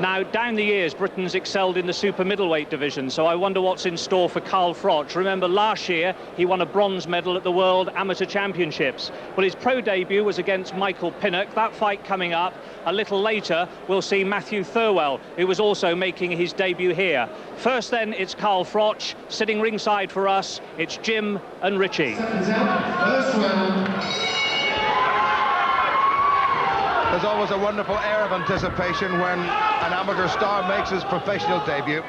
Now, down the years, Britain's excelled in the super middleweight division, so I wonder what's in store for Froch. Remember, last year, he won a bronze medal at the World Amateur Championships. But his pro debut was against Michael Pinnock. That fight coming up. A little later, we'll see Matthew Thirlwell, who was also making his debut here. First, then, it's Froch. Sitting ringside for us, it's Jim and Richie. First round. There's always a wonderful air of anticipation when an amateur star makes his professional debut.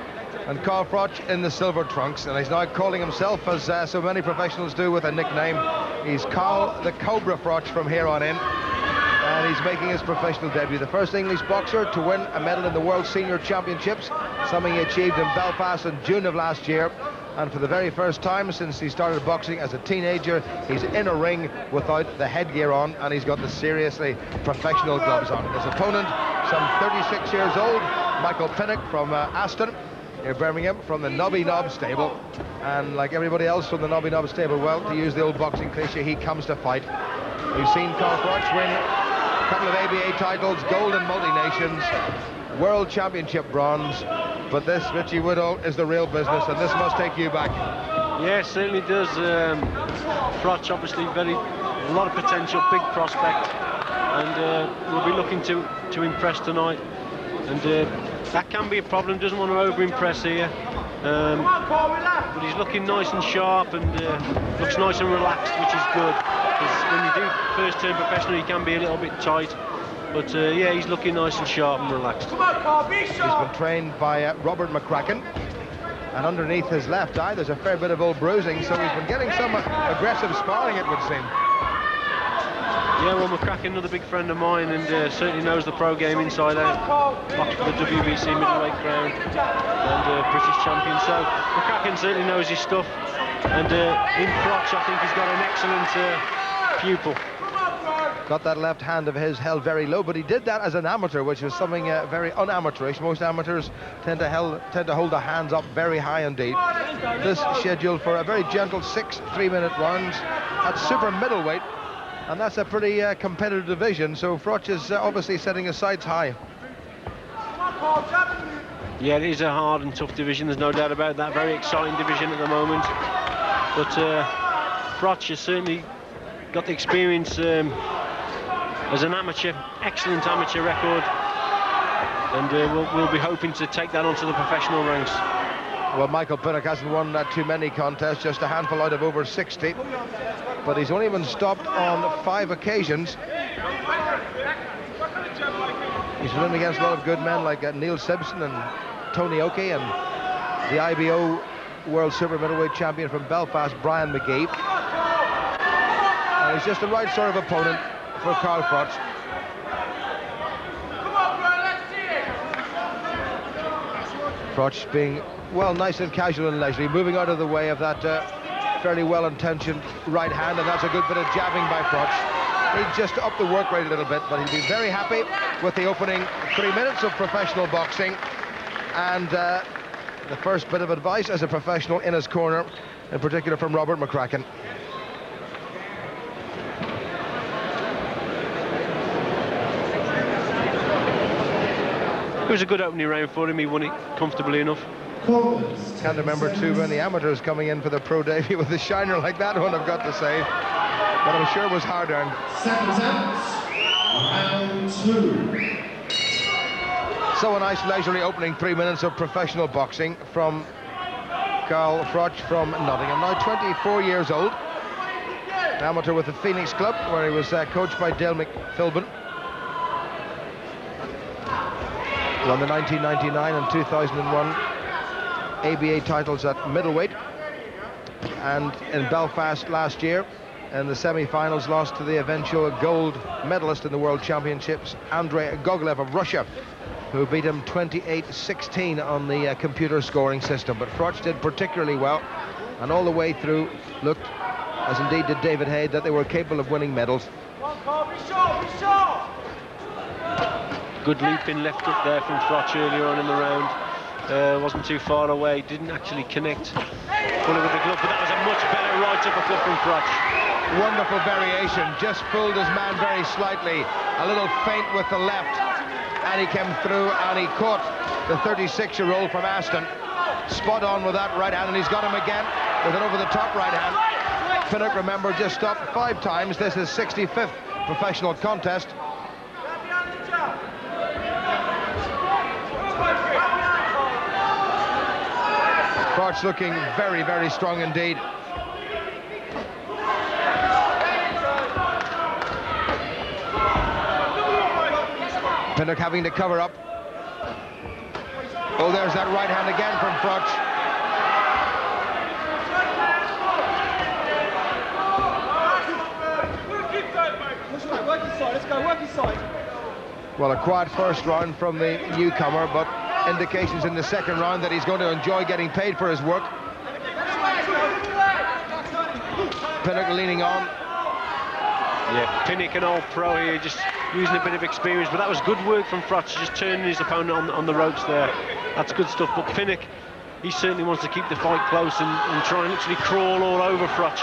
And Froch in the silver trunks, and he's now calling himself, as so many professionals do, with a nickname. He's Carl the Cobra Froch from here on in. And he's making his professional debut. The first English boxer to win a medal in the World Senior Championships, something he achieved in Belfast in June of last year. And for the very first time since he started boxing as a teenager, he's in a ring without the headgear on, and he's got the seriously professional gloves on. His opponent, some 36 years old, Michael Pinnock from Aston, near Birmingham, from the Nobby Knob stable. And like everybody else from the Nobby Knob stable, well, to use the old boxing cliche, he comes to fight. We've seen Froch win a couple of ABA titles, gold in multi-nations, World Championship bronze. But this, Richie Woodall, is the real business, and this must take you back. Yeah, certainly does. Froch, obviously, a lot of potential, big prospect, and we'll be looking to impress tonight. And that can be a problem. Doesn't want to over-impress here, but he's looking nice and sharp, and looks nice and relaxed, which is good. Because when you do first turn professional, you can be a little bit tight. But yeah, he's looking nice and sharp and relaxed. He's been trained by Robert McCracken, and underneath his left eye there's a fair bit of old bruising, so he's been getting some aggressive sparring, it would seem. Yeah, well, McCracken, another big friend of mine, and certainly knows the pro game inside out. Boxed for the WBC middleweight crown and British champion, so McCracken certainly knows his stuff. And in Froch, I think he's got an excellent pupil. Got that left hand of his held very low, but he did that as an amateur, which is something very unamateurish. Most amateurs tend to hold their hands up very high indeed. This scheduled for a very gentle 6 3-minute rounds at super middleweight, and that's a pretty competitive division, so Froch is obviously setting his sights high. Yeah, it is a hard and tough division, there's no doubt about that. Very exciting division at the moment, but Froch has certainly got the experience as an amateur, excellent amateur record, and we'll be hoping to take that onto the professional ranks. Well, Michael Pinnock hasn't won too many contests, just a handful out of over 60, but he's only been stopped on 5 occasions. He's been against a lot of good men like Neil Simpson and Tony Oakey, and the IBO World Super Middleweight Champion from Belfast, Brian McGee. And he's just the right sort of opponent for Froch. Froch being, well, nice and casual and leisurely, moving out of the way of that fairly well-intentioned right hand, and that's a good bit of jabbing by Froch. He'd just up the work rate a little bit, but he'd be very happy with the opening 3 minutes of professional boxing. And the first bit of advice as a professional in his corner, in particular from Robert McCracken. It was a good opening round for him, he won it comfortably enough. Can't remember too many amateurs coming in for the pro debut with a shiner like that one, I've got to say. But I'm sure it was hard earned. Second round 2. So a nice leisurely opening 3 minutes of professional boxing from Froch from Nottingham. Now 24 years old. Amateur with the Phoenix Club, where he was coached by Dale McPhilbin. Won the 1999 and 2001 ABA titles at middleweight, and in Belfast last year in the semi-finals lost to the eventual gold medalist in the World Championships, Andrei Gogolev of Russia, who beat him 28-16 on the computer scoring system. But Froch did particularly well, and all the way through looked, as indeed did David Hay, that they were capable of winning medals. Good leaping left hook there from Froch earlier on in the round. Wasn't too far away, didn't actually connect fully with the glove, but that was a much better right uppercut from Froch. Wonderful variation, just fooled his man very slightly. A little feint with the left, and he came through and he caught the 36-year-old from Aston. Spot on with that right hand, and he's got him again with an over-the-top right hand. Pinnock, remember, just stopped 5 times. This is 65th professional contest. Froch looking very, very strong indeed. Pinnock having to cover up. Oh, there's that right hand again from Froch. Let's go, work inside. Well, a quiet first round from the newcomer, but indications in the second round that he's going to enjoy getting paid for his work. Pinnock leaning on. Yeah, Pinnock, an old pro here, just using a bit of experience, but that was good work from Froch, just turning his opponent on the ropes there. That's good stuff, but Pinnock, he certainly wants to keep the fight close and try and literally crawl all over Froch,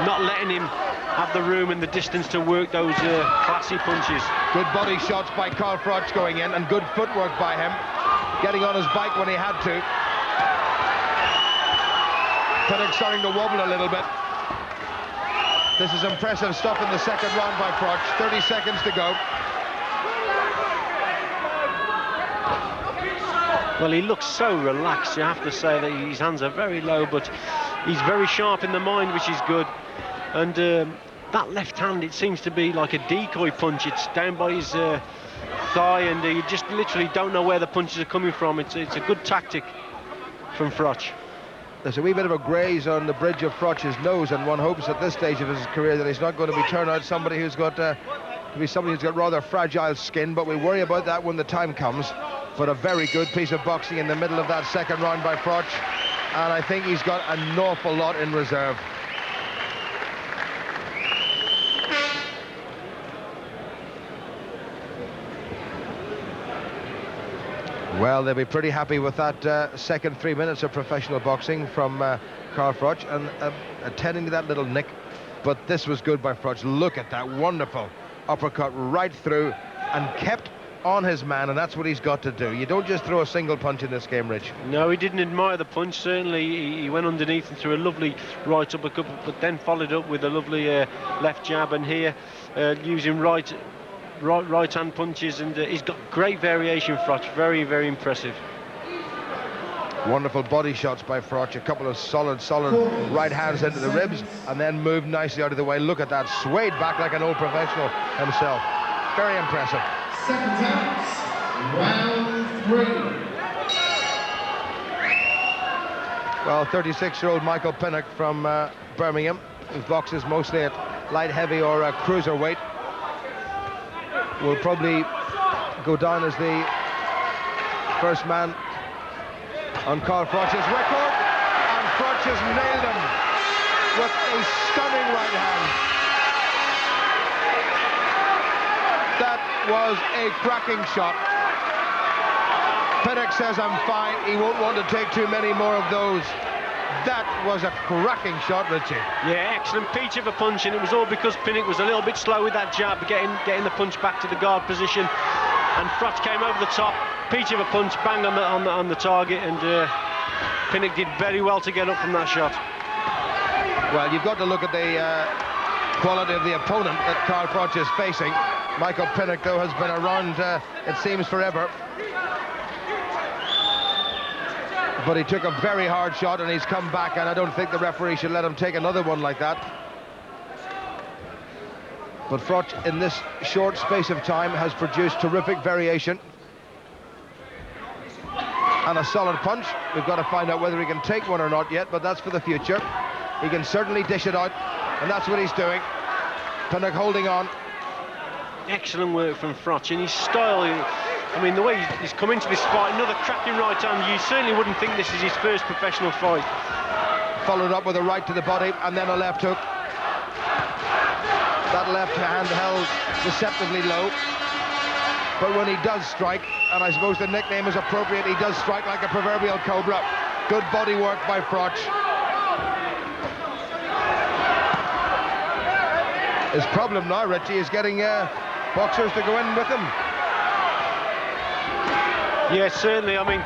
not letting him have the room and the distance to work those classy punches. Good body shots by Carl Froch going in, and good footwork by him, getting on his bike when he had to. Pinnock starting to wobble a little bit. This is impressive stuff in the second round by Froch. 30 seconds to go. Well, he looks so relaxed. You have to say that his hands are very low, but he's very sharp in the mind, which is good. And that left hand, it seems to be like a decoy punch. It's down by his thigh, and you just literally don't know where the punches are coming from. It's a good tactic from Froch. There's a wee bit of a graze on the bridge of Froch's nose, and one hopes at this stage of his career that he's not going to be turned out somebody who's got rather fragile skin, but we worry about that when the time comes. But a very good piece of boxing in the middle of that second round by Froch, and I think he's got an awful lot in reserve. Well, they'll be pretty happy with that second 3 minutes of professional boxing from Carl Froch, and attending to that little nick. But this was good by Froch. Look at that wonderful uppercut right through, and kept on his man, and that's what he's got to do. You don't just throw a single punch in this game, Rich. No, he didn't admire the punch, certainly. He went underneath and threw a lovely right uppercut, but then followed up with a lovely left jab, and here using right hand punches, and he's got great variation, Froch. Very, very impressive. Wonderful body shots by Froch. A couple of solid right hands into the ribs, and then moved nicely out of the way. Look at that, swayed back like an old professional himself. Very impressive. Seconds out, round 3. Well, 36-year-old Michael Pinnock from Birmingham, who boxes mostly at light heavy or cruiserweight, will probably go down as the first man on Carl Froch's record, and Froch has nailed him with a stunning right hand. That was a cracking shot. Pinnock says, I'm fine, he won't want to take too many more of those. That was a cracking shot, Richie. Yeah, excellent peach of a punch, and it was all because Pinnock was a little bit slow with that jab, getting the punch back to the guard position, and Froch came over the top, peach of a punch, bang on the target, and Pinnock did very well to get up from that shot. Well, you've got to look at the quality of the opponent that Carl Froch is facing. Michael Pinnock, though, has been around, it seems, forever. But he took a very hard shot, and he's come back, and I don't think the referee should let him take another one like that. But Froch, in this short space of time, has produced terrific variation. And a solid punch. We've got to find out whether he can take one or not yet, but that's for the future. He can certainly dish it out, and that's what he's doing. Pinnock holding on. Excellent work from Froch, and his style, I mean, the way he's come into this fight, another cracking right hand. You certainly wouldn't think this is his first professional fight. Followed up with a right to the body, and then a left hook. That left hand held deceptively low. But when he does strike, and I suppose the nickname is appropriate, he does strike like a proverbial cobra. Good body work by Froch. His problem now, Richie, is getting boxers to go in with him. Yeah, certainly. I mean,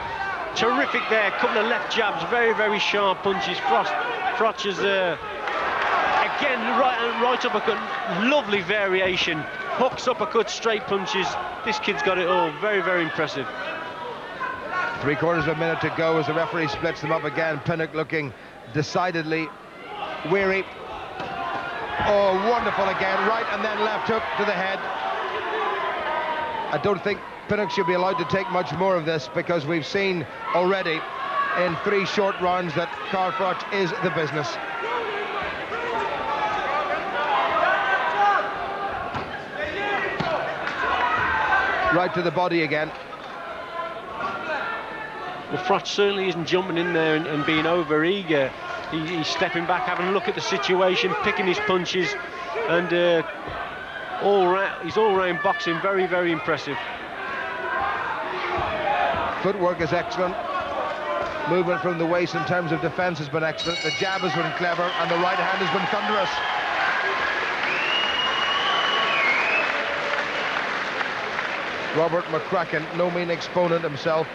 terrific there. A couple of left jabs, very, very sharp punches. Froch is again right uppercut, lovely variation. Hooks, uppercut, straight punches. This kid's got it all. Very, very impressive. 3/4 of a minute to go as the referee splits them up again. Pinnock looking decidedly weary. Oh, wonderful again. Right and then left hook to the head. I don't think Pinnock should be allowed to take much more of this, because we've seen already in 3 short rounds that Carl Froch is the business. Right to the body again. Well, Froch certainly isn't jumping in there and being over eager. He's stepping back, having a look at the situation, picking his punches, and he's all-round boxing, very, very impressive. Footwork is excellent. Movement from the waist in terms of defence has been excellent. The jab has been clever, and the right hand has been thunderous. Robert McCracken, no mean exponent himself,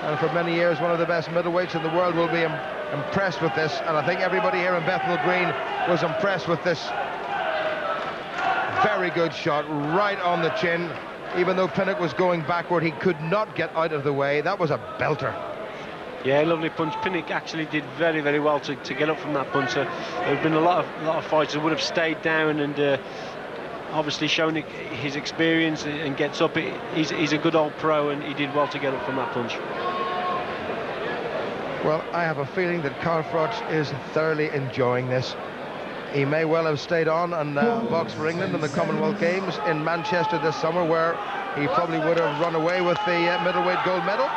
and for many years one of the best middleweights in the world, will be impressed with this, and I think everybody here in Bethnal Green was impressed with this. Very good shot, right on the chin. Even though Pinnock was going backward, he could not get out of the way. That was a belter. Yeah, lovely punch. Pinnock actually did very, very well to get up from that punch. There have been a lot of fighters that would have stayed down and obviously shown his experience and gets up. He's a good old pro, and he did well to get up from that punch. Well, I have a feeling that Carl Froch is thoroughly enjoying this. He may well have stayed on and boxed for England in the Commonwealth Games in Manchester this summer, where he probably would have run away with the middleweight gold medal.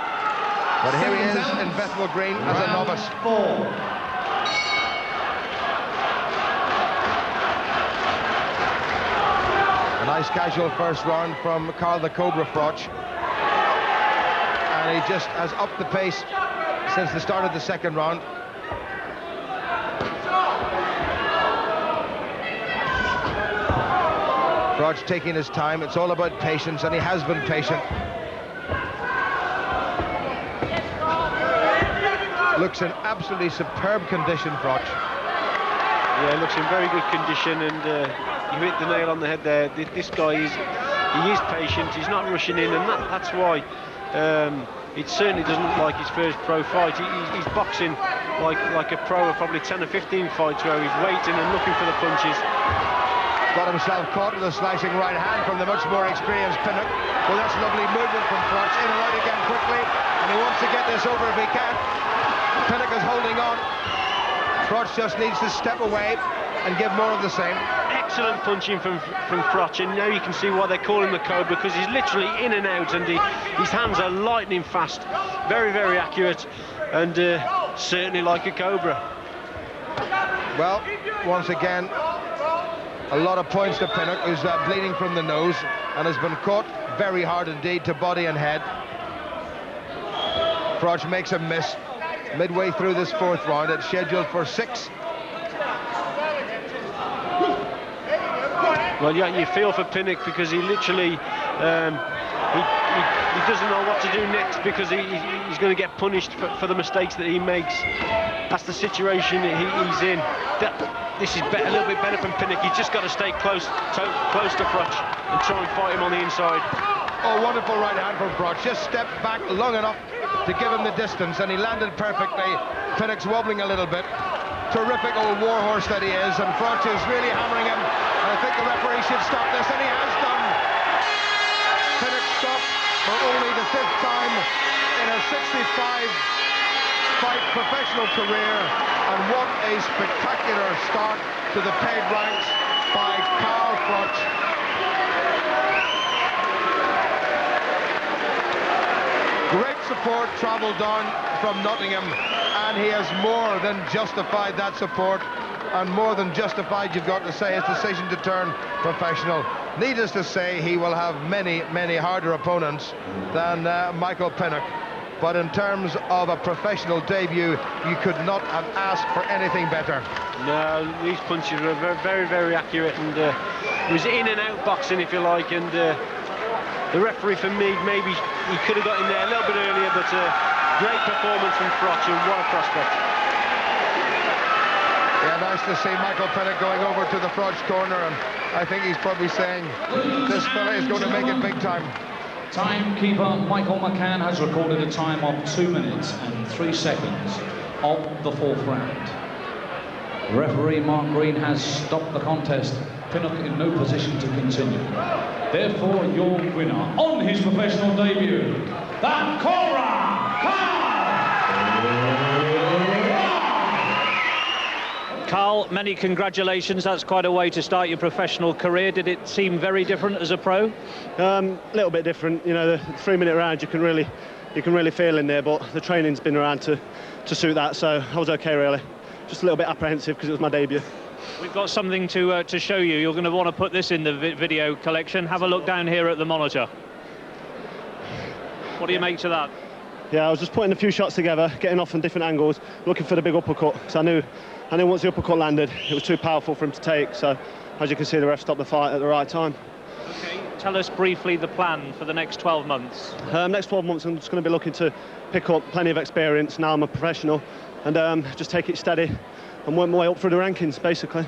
But here he is in Bethnal Green as a novice. A nice casual first round from Carl the Cobra Froch. And he just has upped the pace since the start of the second round. Froch taking his time. It's all about patience, and he has been patient. Looks in absolutely superb condition, Froch. Yeah, looks in very good condition, and you hit the nail on the head there. This guy is patient. He's not rushing in, and that's why it certainly doesn't look like his first pro fight. He's boxing like a pro of probably 10 or 15 fights, where he's waiting and looking for the punches. Got himself caught with a slicing right hand from the much more experienced Pinnock. Well, that's lovely movement from Froch. In and out again quickly, and he wants to get this over if he can. Pinnock is holding on. Froch just needs to step away and give more of the same. Excellent punching from Froch, and now you can see why they call him the Cobra, because he's literally in and out, and his hands are lightning fast. Very, very accurate, and certainly like a Cobra. Well, once again, a lot of points to Pinnock, who's bleeding from the nose and has been caught very hard indeed to body and head. Froch makes a miss midway through this fourth round. It's scheduled for 6. Well, yeah, you feel for Pinnock, because he literally he doesn't know what to do next, because he's going to get punished for the mistakes that he makes. That's the situation that he's in. This is a little bit better from Pinnock. He's just got to stay close to Froch and try and fight him on the inside. Oh, wonderful right hand from Froch. Just stepped back long enough to give him the distance, and he landed perfectly. Pinnock's wobbling a little bit. Terrific old warhorse that he is, and Froch is really hammering him. And I think the referee should stop this, and he has done. Pinnock stopped for only the 5th time in a 65-fight professional career, and what a spectacular start to the paid ranks by Carl Froch. Great support travelled down from Nottingham, and he has more than justified that support, and more than justified, you've got to say, his decision to turn professional. Needless to say, he will have many, many harder opponents than Michael Pinnock. But in terms of a professional debut, you could not have asked for anything better. No, these punches were very, very, very accurate, and it was in and out boxing, if you like, and The referee, for me, maybe he could have got in there a little bit earlier, but great performance from Froch, and what a prospect. Yeah, nice to see Michael Pinnock going over to the Froch corner, and I think he's probably saying this fella is going to make it big time. Timekeeper Michael McCann has recorded a time of 2 minutes and 3 seconds of the 4th round. Referee Mark Green has stopped the contest. Pinnock in no position to continue. Therefore, your winner on his professional debut, the Cobra, Carl, many congratulations. That's quite a way to start your professional career. Did it seem very different as a pro? A little bit different. You know, the 3-minute round you can really feel in there, but the training's been around to suit that, so I was okay really. Just a little bit apprehensive because it was my debut. We've got something to show you. You're going to want to put this in the video collection. Have a look down here at the monitor. What do you make to that? Yeah, I was just putting a few shots together, getting off on different angles, looking for the big uppercut. So I knew once the uppercut landed, it was too powerful for him to take. So as you can see, the ref stopped the fight at the right time. Okay, tell us briefly the plan for the next 12 months. Next 12 months, I'm just going to be looking to pick up plenty of experience. Now I'm a professional, and just take it steady and work my way up through the rankings, basically.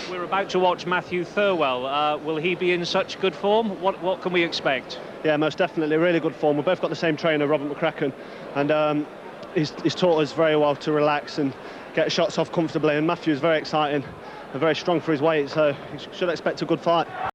We're about to watch Matthew Thirlwell. Will he be in such good form? What can we expect? Yeah, most definitely, really good form. We've both got the same trainer, Robert McCracken, and he's taught us very well to relax and get shots off comfortably. And Matthew's very exciting and very strong for his weight, so you should expect a good fight.